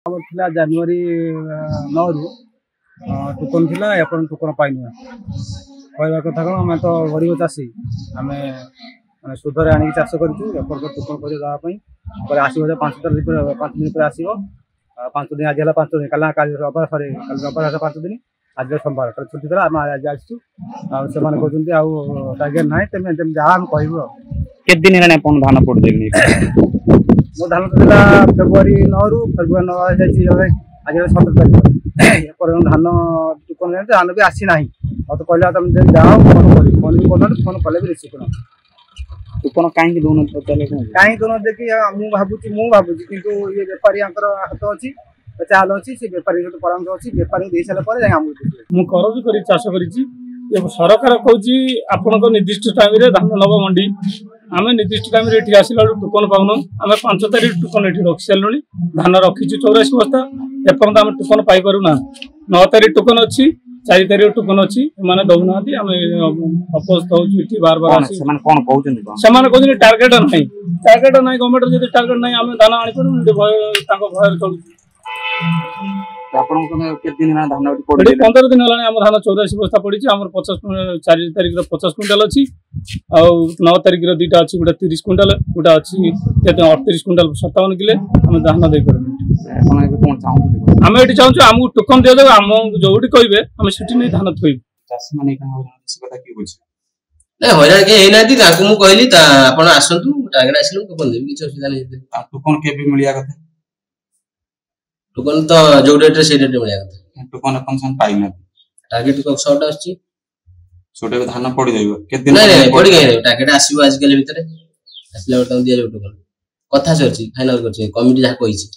जानुरी 9 रु टोकन थिला एपन टोकन पाइनु कहवा कथा कौन आम तो गरीब चाषी आम मैंने सुधरे आनिक चाष करूँ एपर टोकन कर देवाई आसो 5 दिन पर आसो 5 दिन आज 5 दिन कल रबार सरी रबार 5 दिन आज सोमवार छुट्टी थी आम आज आसू से कहते आउ टार्गेट ना तेम जहाँ आम कहूँ केत दिन धान पड़ मो धान तो फेब्रुआरी 9 रु फेब्रुआरी 9 आज 17 तारीख धान टोकन धान भी आसी ना तो कहला तुम जाओ फोन कर फोन कले भी रिसीव कर टोकन कहीं दौन कहीं दौन देखिए मुझे किंतु ये बेपारी हाथ अच्छी चाल अच्छी से बेपारी सहित परामर्श अच्छी बेपारी दे सारा मुझे चाष कर सरकार कौच आपण निर्दिष्ट टाइम धान नब मंडी आम निर्दिष्ट टाइम ये आसला टोकन पाऊन आम 5 तारीख टोकन ये रखी सारे धान रखीचु 84 बस्ता एपर्त आम टोकन पाइना 9 तारीख टोकन अच्छी 4 तारीख टोकन अच्छी मैंने दौना आम अपस्त हो बार बार कहते टार्गेट ना गवर्नमेंट जो टार्गेट ना आम धान आनीपार भय चलू 15 दिन है धान धान 84 बस्ता पड़ी 50 4 तारीख 50 क्विंटाल अच्छी 9 तारीख 2टा अच्छी गोटे 30 क्विंटाल गोटे अच्छी 38 क्विंटाल 57 किले आम धान दे आम ये चाहूँ आमको टोकन दि जाए आम जो कहे आम से नहीं धान थोड़ी हईराण कहीं कहली आसतु टार्गेट आसलु टोकन देवी किसी असुविधा नहीं टोकन के मिलिया कथा टोकन तो जो डेट से डेट मिलिया कथा टोकन अपन सन पाइना टार्गेट को शॉर्ट आछि छोटे धान पड़ी जाइबो के दिन नहीं पड़ी गई टार्गेट आसीबो आज कल भीतर आसला बर्तन दिया जो टोकन कथा से अछि फाइनल करछि कमिटी जा कहिछि।